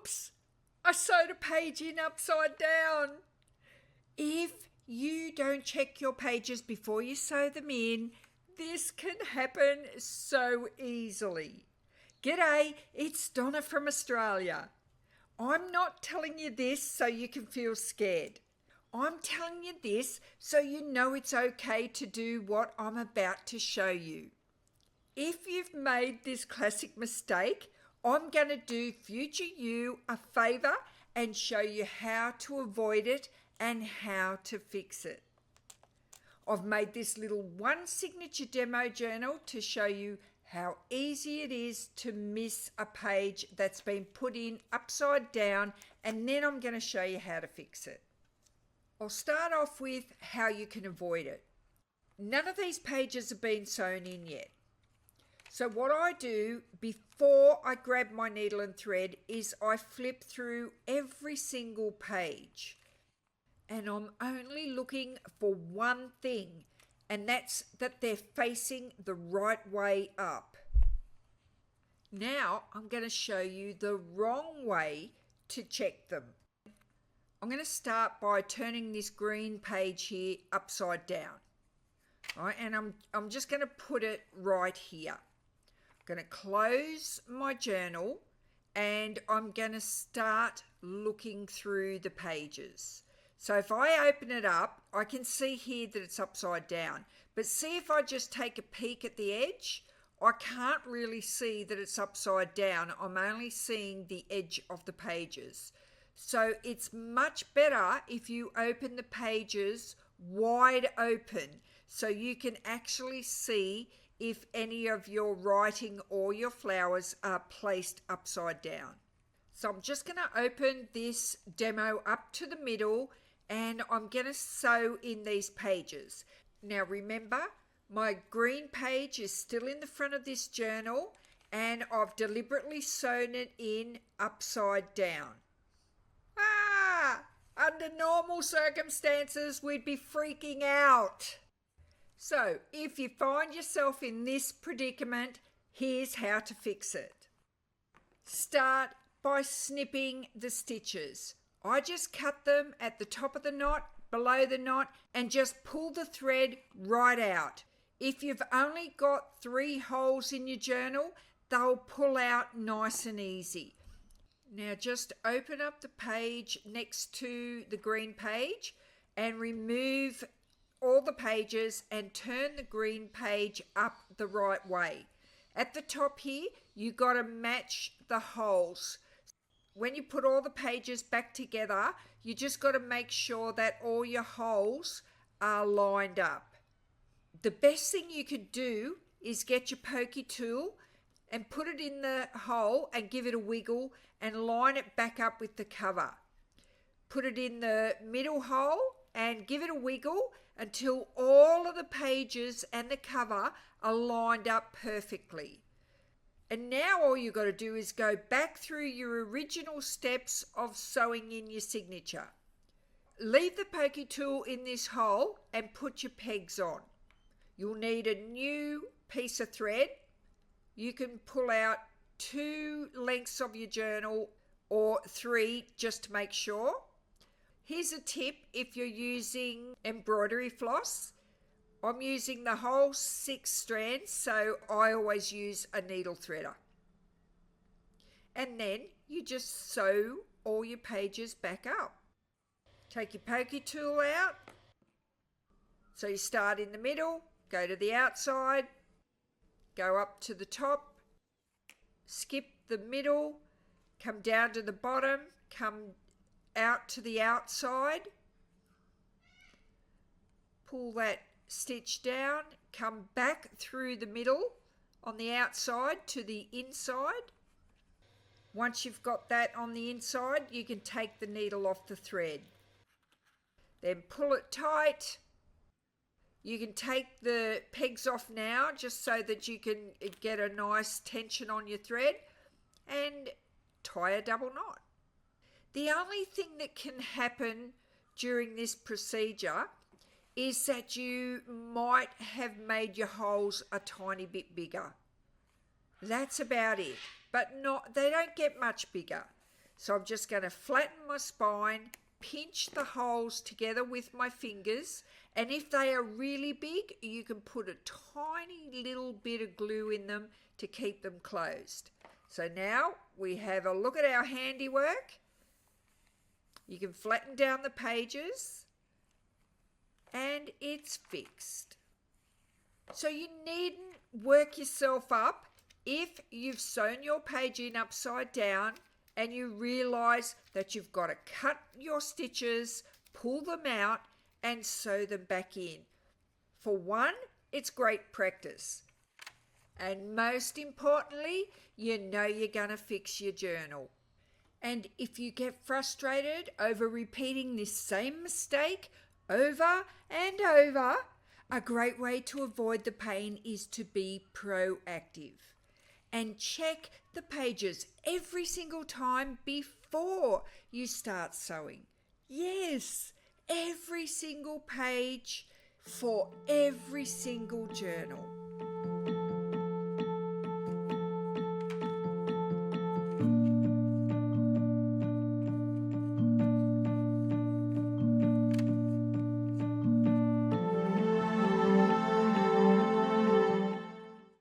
Oops, I sewed a page in upside down. If you don't check your pages before you sew them in, this can happen so easily. G'day, it's Donna from Australia. I'm not telling you this so you can feel scared. I'm telling you this so you know it's okay to do what I'm about to show you. If you've made this classic mistake, I'm going to do future you a favour and show you how to avoid it and how to fix it. I've made this little one signature demo journal to show you how easy it is to miss a page that's been put in upside down, and then I'm going to show you how to fix it. I'll start off with how you can avoid it. None of these pages have been sewn in yet. So what I do before I grab my needle and thread is I flip through every single page. And I'm only looking for one thing, and that's that they're facing the right way up. Now I'm going to show you the wrong way to check them. I'm going to start by turning this green page here upside down. All right, and I'm just going to put it right here. I'm going to close my journal and I'm going to start looking through the pages. So if I open it up, I can see here that it's upside down. But see, if I just take a peek at the edge, I can't really see that it's upside down. I'm only seeing the edge of the pages. So it's much better if you open the pages wide open so you can actually see if any of your writing or your flowers are placed upside down. So I'm just going to open this demo up to the middle and I'm going to sew in these pages. Now remember, my green page is still in the front of this journal and I've deliberately sewn it in upside down. Under normal circumstances, we'd be freaking out. So if you find yourself in this predicament, here's how to fix it. Start by snipping the stitches. I just cut them at the top of the knot, below the knot, and just pull the thread right out. If you've only got 3 holes in your journal, they'll pull out nice and easy. Now just open up the page next to the green page and remove all the pages and turn the green page up the right way. At the top here, you got to match the holes. When you put all the pages back together, you just got to make sure that all your holes are lined up. The best thing you could do is get your pokey tool and put it in the hole and give it a wiggle and line it back up with the cover. Put it in the middle hole and give it a wiggle until all of the pages and the cover are lined up perfectly. And now all you've got to do is go back through your original steps of sewing in your signature. Leave the pokey tool in this hole and put your pegs on. You'll need a new piece of thread. You can pull out 2 lengths of your journal or 3 just to make sure. Here's a tip if you're using embroidery floss. I'm using the whole 6 strands, so I always use a needle threader. And then you just sew all your pages back up. Take your pokey tool out. So you start in the middle, go to the outside, go up to the top, skip the middle, come down to the bottom, come out to the outside, pull that stitch down, come back through the middle on the outside to the inside. Once you've got that on the inside, you can take the needle off the thread. Then pull it tight. You can take the pegs off now just so that you can get a nice tension on your thread and tie a double knot. The only thing that can happen during this procedure is that you might have made your holes a tiny bit bigger. That's about it, but they don't get much bigger. So I'm just going to flatten my spine, pinch the holes together with my fingers, and if they are really big, you can put a tiny little bit of glue in them to keep them closed. So now we have a look at our handiwork. You can flatten down the pages and it's fixed. So you needn't work yourself up if you've sewn your page in upside down and you realise that you've got to cut your stitches, pull them out and sew them back in. For one, it's great practice. And most importantly, you know you're going to fix your journal. And if you get frustrated over repeating this same mistake over and over, a great way to avoid the pain is to be proactive and check the pages every single time before you start sewing. Yes, every single page for every single journal.